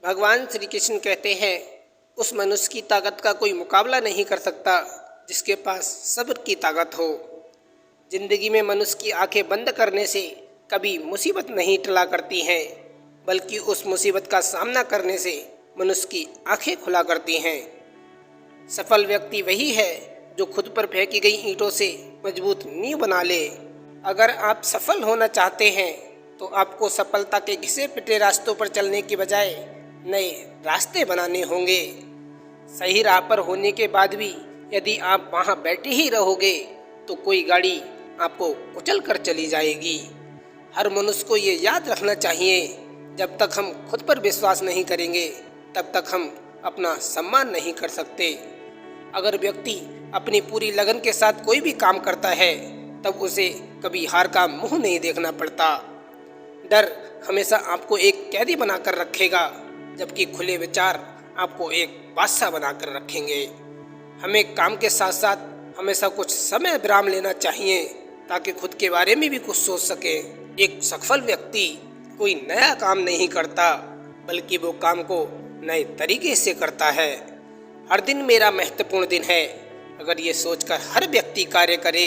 भगवान श्री कृष्ण कहते हैं, उस मनुष्य की ताकत का कोई मुकाबला नहीं कर सकता जिसके पास सब्र की ताकत हो। जिंदगी में मनुष्य की आंखें बंद करने से कभी मुसीबत नहीं टला करती हैं, बल्कि उस मुसीबत का सामना करने से मनुष्य की आंखें खुला करती हैं। सफल व्यक्ति वही है जो खुद पर फेंकी गई ईंटों से मजबूत नींव बना ले। अगर आप सफल होना चाहते हैं तो आपको सफलता के घिसे पिटे रास्तों पर चलने की बजाय नए रास्ते बनाने होंगे। सही राह पर होने के बाद भी यदि आप वहां बैठे ही रहोगे तो कोई गाड़ी आपको कुचल कर चली जाएगी। हर मनुष्य को ये याद रखना चाहिए, जब तक हम खुद पर विश्वास नहीं करेंगे तब तक हम अपना सम्मान नहीं कर सकते। अगर व्यक्ति अपनी पूरी लगन के साथ कोई भी काम करता है तब उसे कभी हार का मुंह नहीं देखना पड़ता। डर हमेशा आपको एक कैदी बनाकर रखेगा, जबकि खुले विचार आपको एक बादशाह बनाकर रखेंगे। हमें काम के साथ साथ हमेशा कुछ समय विराम लेना चाहिए ताकि खुद के बारे में भी कुछ सोच सके। एक सफल व्यक्ति कोई नया काम नहीं करता, बल्कि वो काम को नए तरीके से करता है। हर दिन मेरा महत्वपूर्ण दिन है, अगर ये सोचकर हर व्यक्ति कार्य करे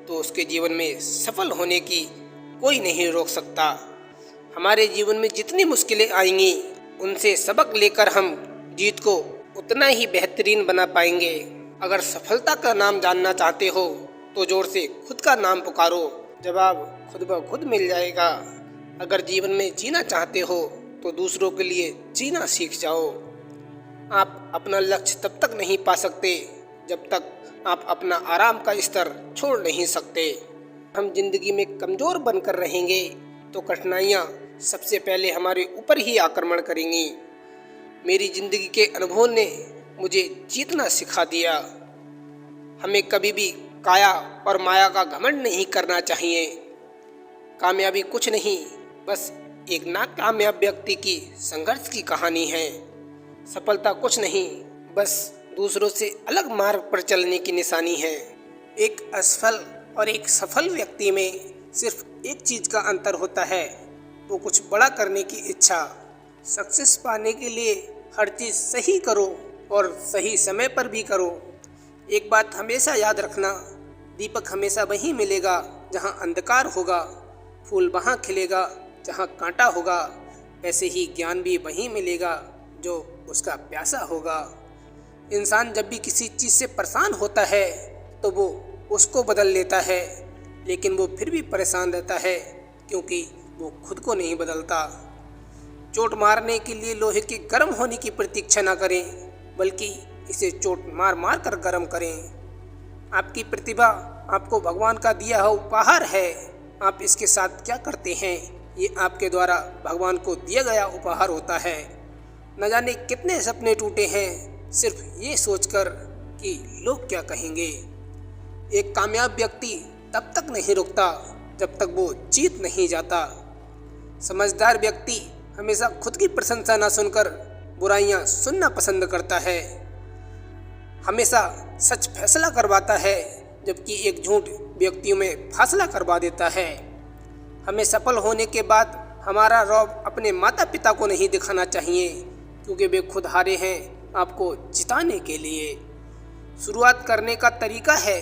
तो उसके जीवन में सफल होने की कोई नहीं रोक सकता। हमारे जीवन में जितनी मुश्किलें आएंगी उनसे सबक लेकर हम जीत को उतना ही बेहतरीन बना पाएंगे। अगर सफलता का नाम जानना चाहते हो तो जोर से खुद का नाम पुकारो, जवाब खुद ब खुद मिल जाएगा। अगर जीवन में जीना चाहते हो तो दूसरों के लिए जीना सीख जाओ। आप अपना लक्ष्य तब तक नहीं पा सकते जब तक आप अपना आराम का स्तर छोड़ नहीं सकते। हम जिंदगी में कमजोर बनकर रहेंगे तो कठिनाइयाँ सबसे पहले हमारे ऊपर ही आक्रमण करेंगी। मेरी जिंदगी के अनुभव ने मुझे जीतना सिखा दिया। हमें कभी भी काया और माया का घमंड नहीं करना चाहिए। कामयाबी कुछ नहीं, बस एक नाकामयाब व्यक्ति की संघर्ष की कहानी है। सफलता कुछ नहीं, बस दूसरों से अलग मार्ग पर चलने की निशानी है। एक असफल और एक सफल व्यक्ति में सिर्फ एक चीज का अंतर होता है, वो कुछ बड़ा करने की इच्छा। सक्सेस पाने के लिए हर चीज सही करो और सही समय पर भी करो। एक बात हमेशा याद रखना, दीपक हमेशा वहीं मिलेगा जहां अंधकार होगा, फूल वहां खिलेगा जहां कांटा होगा, ऐसे ही ज्ञान भी वहीं मिलेगा जो उसका प्यासा होगा। इंसान जब भी किसी चीज़ से परेशान होता है तो वो उसको बदल लेता है, लेकिन वो फिर भी परेशान रहता है क्योंकि वो खुद को नहीं बदलता। चोट मारने के लिए लोहे के गर्म होने की प्रतीक्षा ना करें, बल्कि इसे चोट मार मार कर गर्म करें। आपकी प्रतिभा आपको भगवान का दिया हुआ उपहार है। आप इसके साथ क्या करते हैं, ये आपके द्वारा भगवान को दिया गया उपहार होता है। न जाने कितने सपने टूटे हैं सिर्फ ये सोचकर कि लोग क्या कहेंगे। एक कामयाब व्यक्ति तब तक नहीं रुकता जब तक वो जीत नहीं जाता। समझदार व्यक्ति हमेशा खुद की प्रशंसा न सुनकर बुराइयां सुनना पसंद करता है। हमेशा सच फैसला करवाता है, जबकि एक झूठ व्यक्तियों में फासला करवा देता है। हमें सफल होने के बाद हमारा रौब अपने माता पिता को नहीं दिखाना चाहिए, क्योंकि वे खुद हारे हैं आपको जिताने के लिए। शुरुआत करने का तरीका है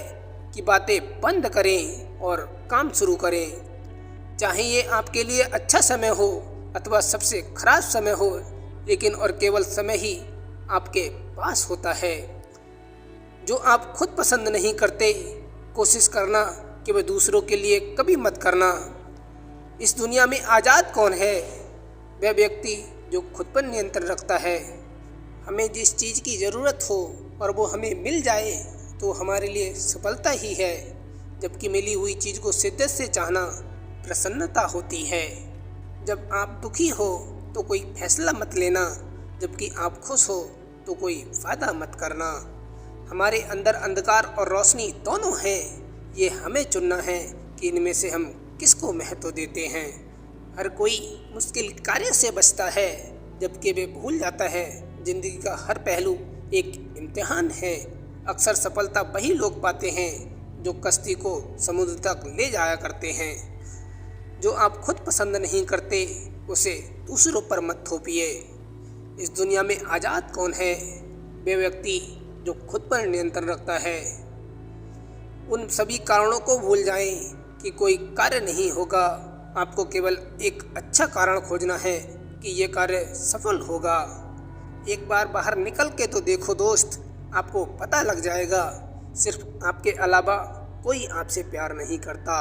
कि बातें बंद करें और काम शुरू करें। चाहे ये आपके लिए अच्छा समय हो अथवा सबसे खराब समय हो, लेकिन और केवल समय ही आपके पास होता है। जो आप खुद पसंद नहीं करते, कोशिश करना कि वह दूसरों के लिए कभी मत करना। इस दुनिया में आज़ाद कौन है? वह व्यक्ति जो खुद पर नियंत्रण रखता है। हमें जिस चीज़ की ज़रूरत हो और वो हमें मिल जाए तो हमारे लिए सफलता ही है, जबकि मिली हुई चीज़ को शिद्दत से चाहना प्रसन्नता होती है। जब आप दुखी हो तो कोई फैसला मत लेना, जबकि आप खुश हो तो कोई वादा मत करना। हमारे अंदर अंधकार और रोशनी दोनों हैं, ये हमें चुनना है कि इनमें से हम किसको महत्व देते हैं। हर कोई मुश्किल कार्य से बचता है, जबकि वे भूल जाता है जिंदगी का हर पहलू एक इम्तिहान है। अक्सर सफलता वही लोग पाते हैं जो कश्ती को समुद्र तक ले जाया करते हैं। जो आप खुद पसंद नहीं करते उसे दूसरों पर मत थोपिए। इस दुनिया में आज़ाद कौन है? वे व्यक्ति जो खुद पर नियंत्रण रखता है। उन सभी कारणों को भूल जाएं कि कोई कार्य नहीं होगा। आपको केवल एक अच्छा कारण खोजना है कि ये कार्य सफल होगा। एक बार बाहर निकल के तो देखो दोस्त, आपको पता लग जाएगा सिर्फ आपके अलावा कोई आपसे प्यार नहीं करता।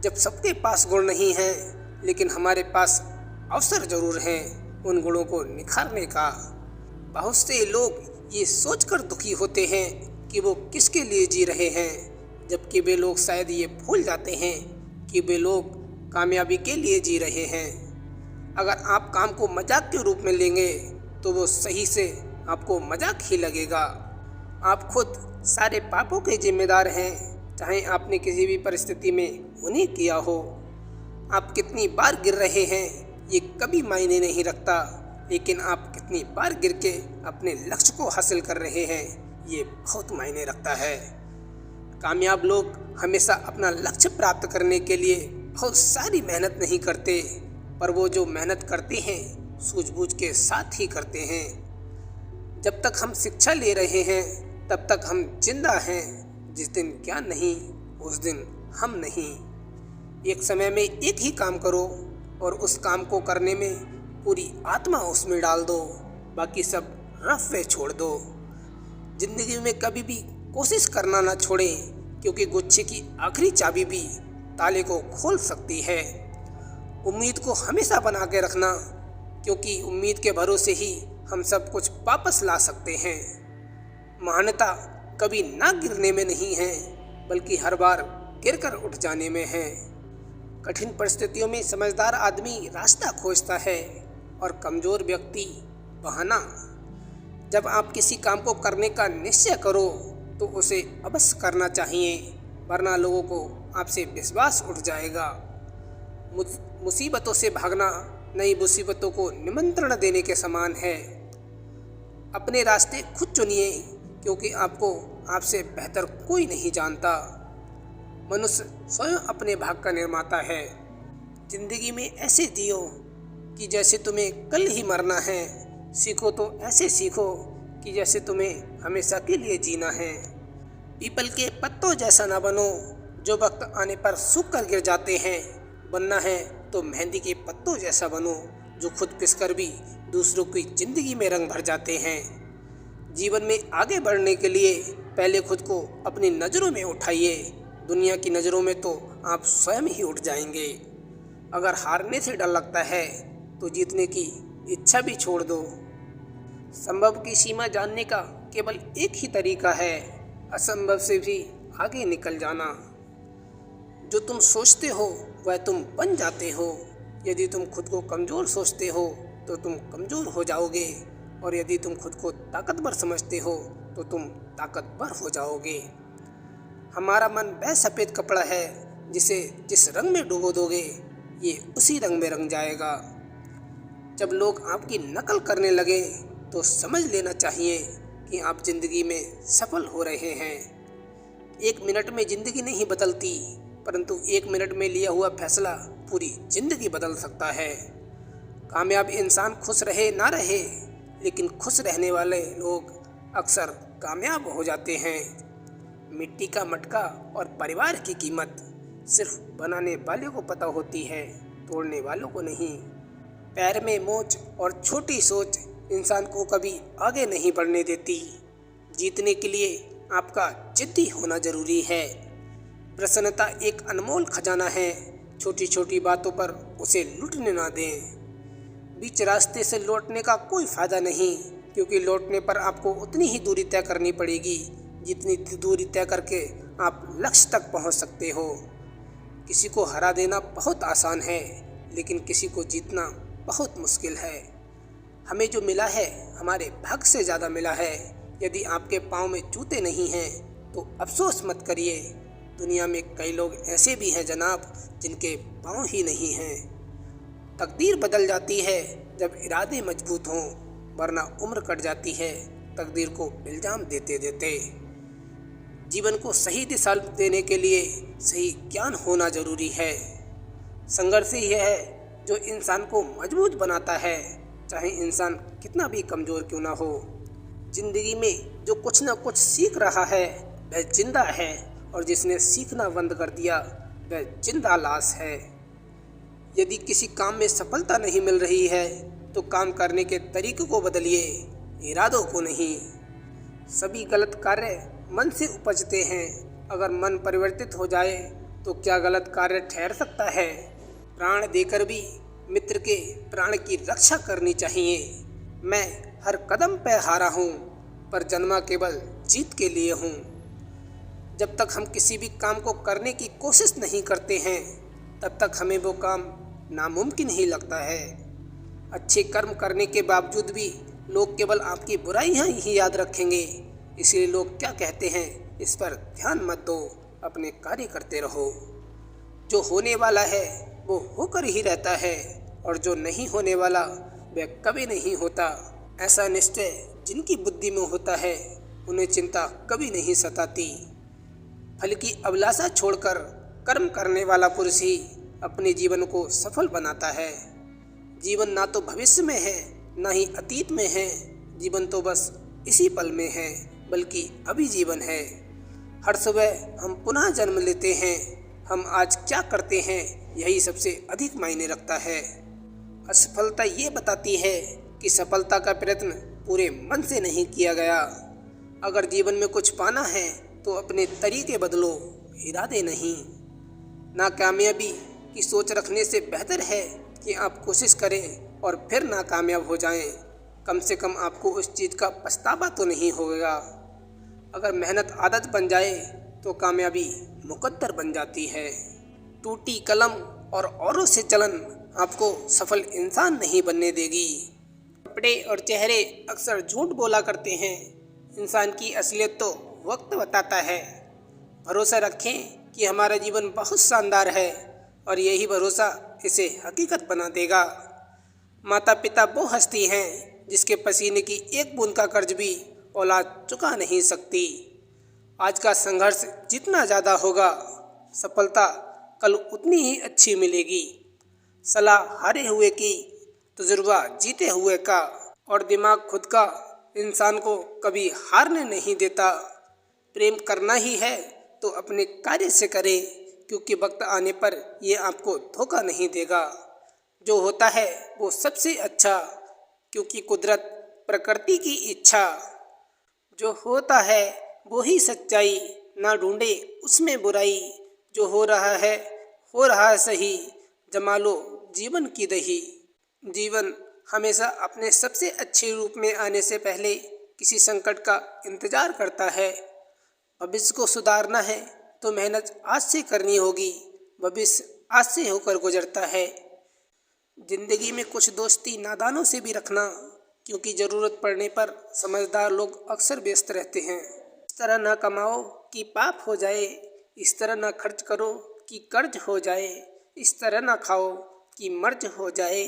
जब सबके पास गुण नहीं हैं, लेकिन हमारे पास अवसर जरूर हैं उन गुणों को निखारने का। बहुत से लोग ये सोचकर दुखी होते हैं कि वो किसके लिए जी रहे हैं, जबकि वे लोग शायद ये भूल जाते हैं कि वे लोग कामयाबी के लिए जी रहे हैं। अगर आप काम को मजाक के रूप में लेंगे तो वो सही से आपको मजाक ही लगेगा। आप खुद सारे पापों के जिम्मेदार हैं, चाहे आपने किसी भी परिस्थिति में उन्हें किया हो। आप कितनी बार गिर रहे हैं ये कभी मायने नहीं रखता, लेकिन आप कितनी बार गिर के अपने लक्ष्य को हासिल कर रहे हैं ये बहुत मायने रखता है। कामयाब लोग हमेशा अपना लक्ष्य प्राप्त करने के लिए बहुत सारी मेहनत नहीं करते, पर वो जो मेहनत करते हैं सूझबूझ के साथ ही करते हैं। जब तक हम शिक्षा ले रहे हैं तब तक हम जिंदा हैं। जिस दिन ज्ञान नहीं उस दिन हम नहीं। एक समय में एक ही काम करो और उस काम को करने में पूरी आत्मा उसमें डाल दो, बाकी सब रफ़े छोड़ दो। जिंदगी में कभी भी कोशिश करना ना छोड़ें, क्योंकि गुच्छे की आखिरी चाबी भी ताले को खोल सकती है। उम्मीद को हमेशा बना के रखना, क्योंकि उम्मीद के भरोसे ही हम सब कुछ वापस ला सकते हैं। महानता कभी ना गिरने में नहीं है, बल्कि हर बार गिरकर उठ जाने में है। कठिन परिस्थितियों में समझदार आदमी रास्ता खोजता है और कमज़ोर व्यक्ति बहाना। जब आप किसी काम को करने का निश्चय करो तो उसे अवश्य करना चाहिए, वरना लोगों को आपसे विश्वास उठ जाएगा। मुसीबतों से भागना नई मुसीबतों को निमंत्रण देने के समान है। अपने रास्ते खुद चुनिए, क्योंकि आपको आपसे बेहतर कोई नहीं जानता। मनुष्य स्वयं अपने भाग्य का निर्माता है। जिंदगी में ऐसे जियो कि जैसे तुम्हें कल ही मरना है। सीखो तो ऐसे सीखो कि जैसे तुम्हें हमेशा के लिए जीना है। पीपल के पत्तों जैसा ना बनो जो वक्त आने पर सूख कर गिर जाते हैं। बनना है तो मेहंदी के पत्तों जैसा बनो जो खुद पिसकर भी दूसरों की जिंदगी में रंग भर जाते हैं। जीवन में आगे बढ़ने के लिए पहले खुद को अपनी नज़रों में उठाइए। दुनिया की नज़रों में तो आप स्वयं ही उठ जाएंगे। अगर हारने से डर लगता है तो जीतने की इच्छा भी छोड़ दो। संभव की सीमा जानने का केवल एक ही तरीका है, असंभव से भी आगे निकल जाना। जो तुम सोचते हो वह तुम बन जाते हो। यदि तुम खुद को कमज़ोर सोचते हो तो तुम कमज़ोर हो जाओगे, और यदि तुम खुद को ताकतवर समझते हो तो तुम ताकतवर हो जाओगे। हमारा मन वह सफ़ेद कपड़ा है जिसे जिस रंग में डुबो दोगे ये उसी रंग में रंग जाएगा। जब लोग आपकी नकल करने लगे तो समझ लेना चाहिए कि आप जिंदगी में सफल हो रहे हैं। एक मिनट में ज़िंदगी नहीं बदलती, परंतु एक मिनट में लिया हुआ फैसला पूरी ज़िंदगी बदल सकता है। कामयाब इंसान खुश रहे ना रहे, लेकिन खुश रहने वाले लोग अक्सर कामयाब हो जाते हैं। मिट्टी का मटका और परिवार की कीमत सिर्फ बनाने वाले को पता होती है, तोड़ने वालों को नहीं। पैर में मोच और छोटी सोच इंसान को कभी आगे नहीं बढ़ने देती। जीतने के लिए आपका जिद्दी होना जरूरी है। प्रसन्नता एक अनमोल खजाना है, छोटी छोटी बातों पर उसे लूटने ना दें। बीच रास्ते से लौटने का कोई फ़ायदा नहीं, क्योंकि लौटने पर आपको उतनी ही दूरी तय करनी पड़ेगी जितनी दूरी तय करके आप लक्ष्य तक पहुंच सकते हो। किसी को हरा देना बहुत आसान है, लेकिन किसी को जीतना बहुत मुश्किल है। हमें जो मिला है हमारे भाग्य से ज़्यादा मिला है। यदि आपके पाँव में जूते नहीं हैं तो अफसोस मत करिए। दुनिया में कई लोग ऐसे भी हैं जनाब जिनके पाँव ही नहीं हैं। तकदीर बदल जाती है जब इरादे मजबूत हों, वरना उम्र कट जाती है तकदीर को इल्ज़ाम देते देते। जीवन को सही दिशा देने के लिए सही ज्ञान होना जरूरी है। संघर्ष ही है जो इंसान को मजबूत बनाता है। चाहे इंसान कितना भी कमज़ोर क्यों ना हो। जिंदगी में जो कुछ ना कुछ सीख रहा है वह जिंदा है, और जिसने सीखना बंद कर दिया वह जिंदा लाश है। यदि किसी काम में सफलता नहीं मिल रही है तो काम करने के तरीके को बदलिए, इरादों को नहीं। सभी गलत कार्य मन से उपजते हैं। अगर मन परिवर्तित हो जाए तो क्या गलत कार्य ठहर सकता है? प्राण देकर भी मित्र के प्राण की रक्षा करनी चाहिए। मैं हर कदम पे हारा हूँ, पर जन्मा केवल जीत के लिए हूँ। जब तक हम किसी भी काम को करने की कोशिश नहीं करते हैं तब तक हमें वो काम नामुमकिन ही लगता है। अच्छे कर्म करने के बावजूद भी लोग केवल आपकी बुराइयां ही याद रखेंगे। इसलिए लोग क्या कहते हैं इस पर ध्यान मत दो, अपने कार्य करते रहो। जो होने वाला है वो होकर ही रहता है, और जो नहीं होने वाला वह कभी नहीं होता। ऐसा निश्चय जिनकी बुद्धि में होता है उन्हें चिंता कभी नहीं सताती। फल की अभिलाषा छोड़कर कर्म करने वाला पुरुष ही अपने जीवन को सफल बनाता है। जीवन ना तो भविष्य में है ना ही अतीत में है, जीवन तो बस इसी पल में है, बल्कि अभी जीवन है। हर सुबह हम पुनः जन्म लेते हैं। हम आज क्या करते हैं यही सबसे अधिक मायने रखता है। असफलता ये बताती है कि सफलता का प्रयत्न पूरे मन से नहीं किया गया। अगर जीवन में कुछ पाना है तो अपने तरीके बदलो, इरादे नहीं। नाकामयाबी की सोच रखने से बेहतर है कि आप कोशिश करें और फिर नाकामयाब हो जाएं। कम से कम आपको उस चीज़ का पछतावा तो नहीं होगा। अगर मेहनत आदत बन जाए तो कामयाबी मुकद्दर बन जाती है। टूटी कलम और औरों से चलन आपको सफल इंसान नहीं बनने देगी। कपड़े और चेहरे अक्सर झूठ बोला करते हैं। इंसान की असलियत तो वक्त बताता है। भरोसा रखें कि हमारा जीवन बहुत शानदार है, और यही भरोसा इसे हकीकत बना देगा। माता पिता वो हस्ती हैं जिसके पसीने की एक बूंद का कर्ज भी औलाद चुका नहीं सकती। आज का संघर्ष जितना ज़्यादा होगा, सफलता कल उतनी ही अच्छी मिलेगी। सलाह हारे हुए की, तजुर्बा जीते हुए का, और दिमाग खुद का इंसान को कभी हारने नहीं देता। प्रेम करना ही है तो अपने कार्य से करे, क्योंकि वक्त आने पर ये आपको धोखा नहीं देगा। जो होता है वो सबसे अच्छा, क्योंकि कुदरत प्रकृति की इच्छा। जो होता है वो ही सच्चाई, ना ढूंढे उसमें बुराई। जो हो रहा है सही, जमा लो जीवन की दही। जीवन हमेशा अपने सबसे अच्छे रूप में आने से पहले किसी संकट का इंतजार करता है। भविष्य को सुधारना है तो मेहनत आज से करनी होगी। भविष्य आज से होकर गुजरता है। जिंदगी में कुछ दोस्ती नादानों से भी रखना, क्योंकि ज़रूरत पड़ने पर समझदार लोग अक्सर व्यस्त रहते हैं। इस तरह ना कमाओ कि पाप हो जाए, इस तरह ना खर्च करो कि कर्ज हो जाए, इस तरह ना खाओ कि मर्ज हो जाए,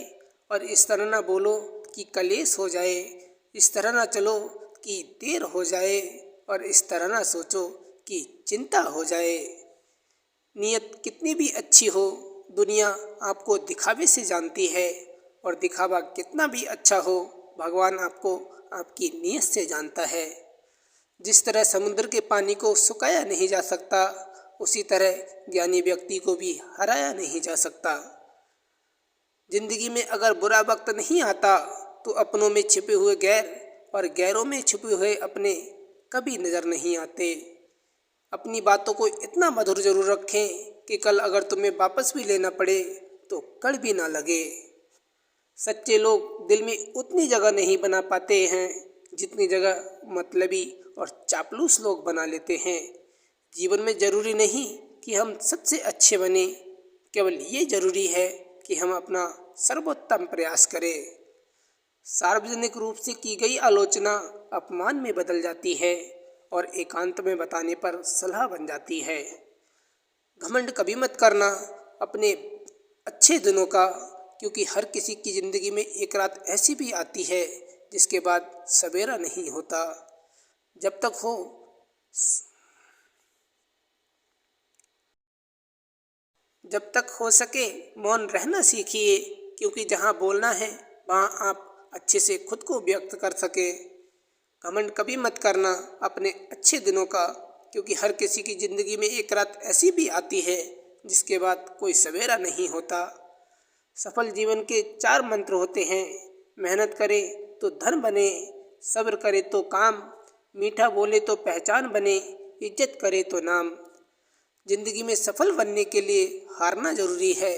और इस तरह ना बोलो कि कलेश हो जाए, इस तरह ना चलो कि देर हो जाए, और इस तरह ना सोचो कि चिंता हो जाए। नीयत कितनी भी अच्छी हो, दुनिया आपको दिखावे से जानती है, और दिखावा कितना भी अच्छा हो, भगवान आपको आपकी नीयत से जानता है। जिस तरह समुद्र के पानी को सुखाया नहीं जा सकता, उसी तरह ज्ञानी व्यक्ति को भी हराया नहीं जा सकता। जिंदगी में अगर बुरा वक्त नहीं आता तो अपनों में छिपे हुए गैर और गैरों में छुपे हुए अपने कभी नज़र नहीं आते। अपनी बातों को इतना मधुर जरूर रखें कि कल अगर तुम्हें वापस भी लेना पड़े तो कड़वी ना लगे। सच्चे लोग दिल में उतनी जगह नहीं बना पाते हैं जितनी जगह मतलबी और चापलूस लोग बना लेते हैं। जीवन में ज़रूरी नहीं कि हम सबसे अच्छे बने, केवल ये ज़रूरी है कि हम अपना सर्वोत्तम प्रयास करें। सार्वजनिक रूप से की गई आलोचना अपमान में बदल जाती है और एकांत में बताने पर सलाह बन जाती है। घमंड कभी मत करना अपने अच्छे दिनों का, क्योंकि हर किसी की ज़िंदगी में एक रात ऐसी भी आती है जिसके बाद सवेरा नहीं होता। जब तक हो सके मौन रहना सीखिए, क्योंकि जहाँ बोलना है वहाँ आप अच्छे से खुद को व्यक्त कर सके। घमंड कभी मत करना अपने अच्छे दिनों का, क्योंकि हर किसी की ज़िंदगी में एक रात ऐसी भी आती है जिसके बाद कोई सवेरा नहीं होता। सफल जीवन के 4 मंत्र होते हैं। मेहनत करे तो धन बने, सब्र करे तो काम, मीठा बोले तो पहचान बने, इज्जत करे तो नाम। जिंदगी में सफल बनने के लिए हारना जरूरी है,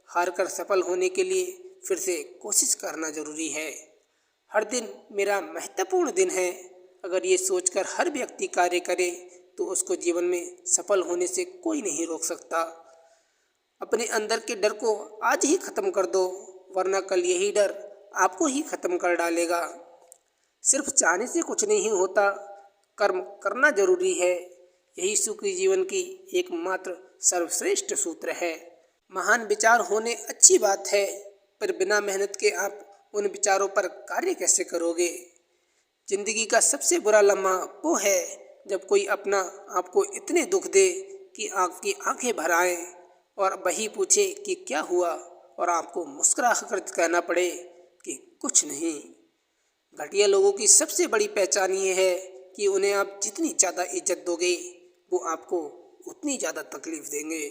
हार कर सफल होने के लिए फिर से कोशिश करना जरूरी है। हर दिन मेरा महत्वपूर्ण दिन है। अगर ये सोचकर हर व्यक्ति कार्य करे तो उसको जीवन में सफल होने से कोई नहीं रोक सकता। अपने अंदर के डर को आज ही खत्म कर दो, वरना कल यही डर आपको ही खत्म कर डालेगा। सिर्फ चाहने से कुछ नहीं होता, कर्म करना जरूरी है। यही सुखी जीवन की एकमात्र सर्वश्रेष्ठ सूत्र है। महान विचार होने अच्छी बात है, पर बिना मेहनत के आप उन विचारों पर कार्य कैसे करोगे। जिंदगी का सबसे बुरा लम्हा वो है जब कोई अपना आपको इतने दुख दे कि आपकी आंखें भर आएं और वही पूछे कि क्या हुआ, और आपको मुस्कुरा कर कहना पड़े कि कुछ नहीं। घटिया लोगों की सबसे बड़ी पहचान ये है कि उन्हें आप जितनी ज़्यादा इज्जत दोगे वो आपको उतनी ज़्यादा तकलीफ देंगे।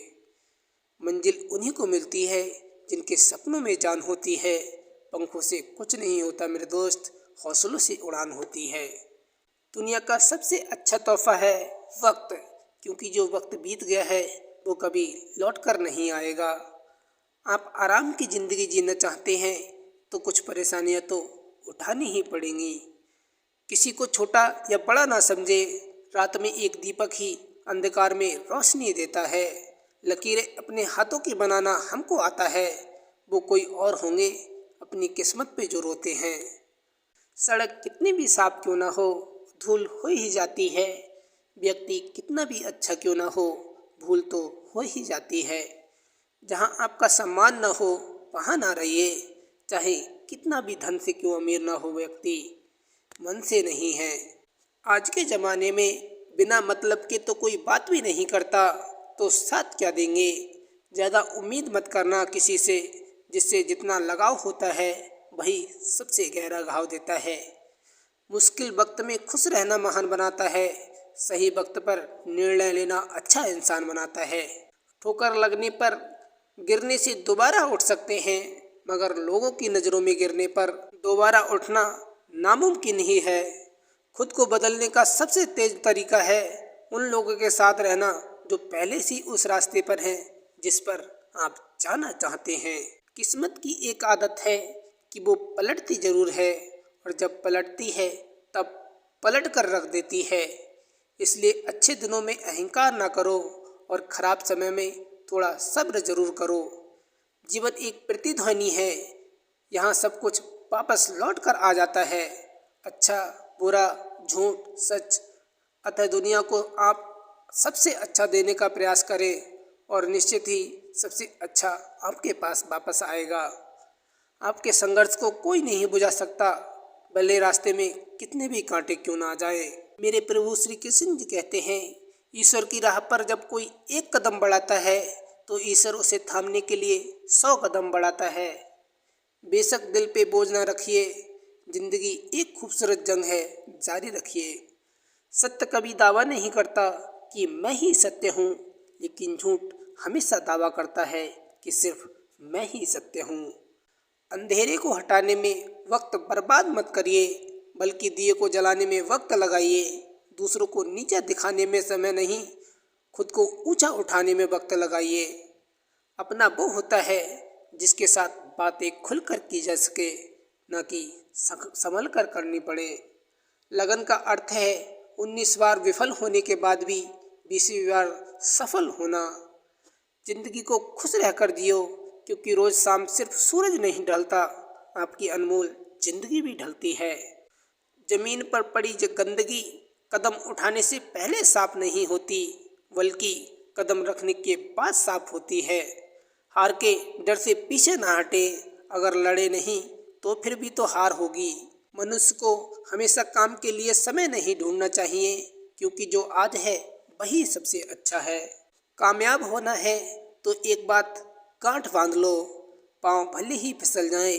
मंजिल उन्हीं को मिलती है जिनके सपनों में जान होती है। पंखों से कुछ नहीं होता मेरे दोस्त, हौसलों से उड़ान होती है। दुनिया का सबसे अच्छा तोहफा है वक्त, क्योंकि जो वक्त बीत गया है वो कभी लौट कर नहीं आएगा। आप आराम की ज़िंदगी जीना चाहते हैं तो कुछ परेशानियां तो उठानी ही पड़ेंगी। किसी को छोटा या बड़ा ना समझे, रात में एक दीपक ही अंधकार में रोशनी देता है। लकीरें अपने हाथों की बनाना हमको आता है, वो कोई और होंगे अपनी किस्मत पे जो रोते हैं। सड़क कितनी भी साफ क्यों ना हो, धूल हो ही जाती है। व्यक्ति कितना भी अच्छा क्यों ना हो, भूल तो हो ही जाती है। जहाँ आपका सम्मान न हो वहाँ ना रहिए, चाहे कितना भी धन से क्यों अमीर ना हो व्यक्ति, मन से नहीं है। आज के ज़माने में बिना मतलब के तो कोई बात भी नहीं करता, तो साथ क्या देंगे। ज़्यादा उम्मीद मत करना किसी से, जिससे जितना लगाव होता है वही सबसे गहरा घाव देता है। मुश्किल वक्त में खुश रहना महान बनाता है, सही वक्त पर निर्णय लेना अच्छा इंसान बनाता है। ठोकर लगने पर गिरने से दोबारा उठ सकते हैं, मगर लोगों की नज़रों में गिरने पर दोबारा उठना नामुमकिन ही है। खुद को बदलने का सबसे तेज तरीका है उन लोगों के साथ रहना जो पहले से उस रास्ते पर हैं जिस पर आप जाना चाहते हैं। किस्मत की एक आदत है कि वो पलटती ज़रूर है, और जब पलटती है तब पलट कर रख देती है। इसलिए अच्छे दिनों में अहंकार ना करो और ख़राब समय में थोड़ा सब्र ज़रूर करो। जीवन एक प्रतिध्वनि है, यहाँ सब कुछ वापस लौट कर आ जाता है। अच्छा बुरा, झूठ सच, अतः दुनिया को आप सबसे अच्छा देने का प्रयास करें और निश्चित ही सबसे अच्छा आपके पास वापस आएगा। आपके संघर्ष को कोई नहीं बुझा सकता, भले रास्ते में कितने भी कांटे क्यों ना आ जाए। मेरे प्रभु श्री कृष्ण जी कहते हैं, ईश्वर की राह पर जब कोई एक कदम बढ़ाता है तो ईश्वर उसे थामने के लिए 100 कदम बढ़ाता है। बेशक दिल पे बोझ ना रखिए, जिंदगी एक खूबसूरत जंग है, जारी रखिए। सत्य कभी दावा नहीं करता कि मैं ही सत्य हूँ, लेकिन झूठ हमेशा दावा करता है कि सिर्फ मैं ही सत्य हूँ। अंधेरे को हटाने में वक्त बर्बाद मत करिए, बल्कि दिए को जलाने में वक्त लगाइए। दूसरों को नीचा दिखाने में समय नहीं, खुद को ऊंचा उठाने में वक्त लगाइए। अपना वो होता है जिसके साथ बातें खुलकर की जा सके, न कि संभल कर करनी पड़े। लगन का अर्थ है 19 बार विफल होने के बाद भी 20वीं बार सफल होना। जिंदगी को खुश रहकर जियो, क्योंकि रोज शाम सिर्फ सूरज नहीं ढलता, आपकी अनमोल जिंदगी भी ढलती है। जमीन पर पड़ी गंदगी कदम उठाने से पहले साफ नहीं होती, बल्कि कदम रखने के बाद साफ होती है। हार के डर से पीछे ना हटे, अगर लड़े नहीं तो फिर भी तो हार होगी। मनुष्य को हमेशा काम के लिए समय नहीं ढूंढना चाहिए, क्योंकि जो आज है वही सबसे अच्छा है। कामयाब होना है तो एक बात गांठ बांध लो, पाँव भले ही फिसल जाए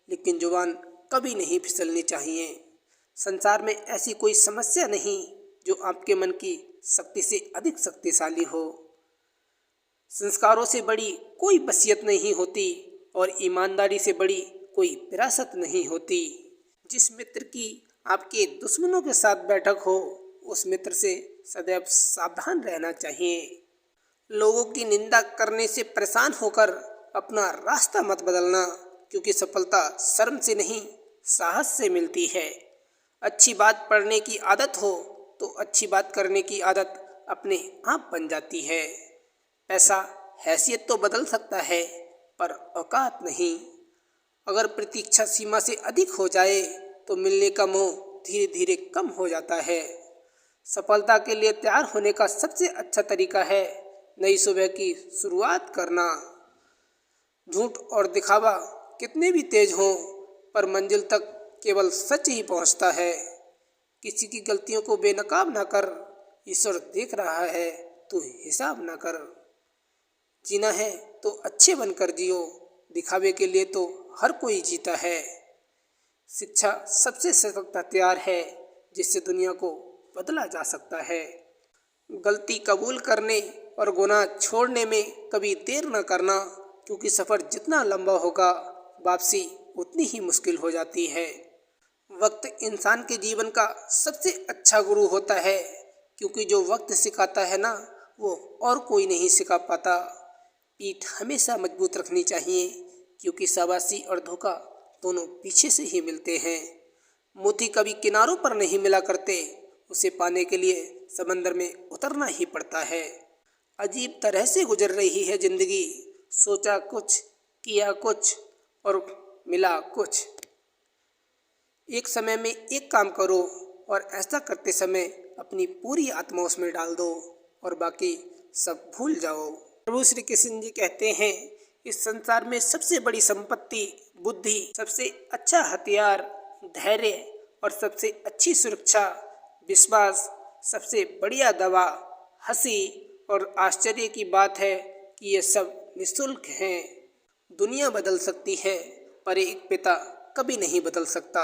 लेकिन जुबान कभी नहीं फिसलनी चाहिए। संसार में ऐसी कोई समस्या नहीं जो आपके मन की शक्ति से अधिक शक्तिशाली हो। संस्कारों से बड़ी कोई वसीयत नहीं होती और ईमानदारी से बड़ी कोई विरासत नहीं होती। जिस मित्र की आपके दुश्मनों के साथ बैठक हो, उस मित्र से सदैव सावधान रहना चाहिए। लोगों की निंदा करने से परेशान होकर अपना रास्ता मत बदलना, क्योंकि सफलता शर्म से नहीं साहस से मिलती है। अच्छी बात पढ़ने की आदत हो तो अच्छी बात करने की आदत अपने आप बन जाती है। पैसा हैसियत तो बदल सकता है पर औकात नहीं। अगर प्रतीक्षा सीमा से अधिक हो जाए तो मिलने का मोह धीरे धीरे कम हो जाता है। सफलता के लिए तैयार होने का सबसे अच्छा तरीका है नई सुबह की शुरुआत करना। झूठ और दिखावा कितने भी तेज हों, पर मंजिल तक केवल सच ही पहुंचता है। किसी की गलतियों को बेनकाब ना कर, ईश्वर देख रहा है, तू हिसाब ना कर। जीना है तो अच्छे बनकर जियो, दिखावे के लिए तो हर कोई जीता है। शिक्षा सबसे सशक्त हथियार है जिससे दुनिया को बदला जा सकता है। गलती कबूल करने और गुनाह छोड़ने में कभी देर न करना, क्योंकि सफ़र जितना लंबा होगा वापसी उतनी ही मुश्किल हो जाती है। वक्त इंसान के जीवन का सबसे अच्छा गुरु होता है, क्योंकि जो वक्त सिखाता है ना, वो और कोई नहीं सिखा पाता। पीठ हमेशा मजबूत रखनी चाहिए, क्योंकि शाबाशी और धोखा दोनों पीछे से ही मिलते हैं। मोती कभी किनारों पर नहीं मिला करते, उसे पाने के लिए समंदर में उतरना ही पड़ता है। अजीब तरह से गुजर रही है जिंदगी, सोचा कुछ, किया कुछ और मिला कुछ। एक समय में एक काम करो और ऐसा करते समय अपनी पूरी आत्मा उसमें डाल दो और बाकी सब भूल जाओ। प्रभु श्री कृष्ण जी कहते हैं, इस संसार में सबसे बड़ी संपत्ति बुद्धि, सबसे अच्छा हथियार धैर्य और सबसे अच्छी सुरक्षा विश्वास, सबसे बढ़िया दवा हंसी। और आश्चर्य की बात है कि ये सब निःशुल्क हैं। दुनिया बदल सकती है पर एक पिता कभी नहीं बदल सकता।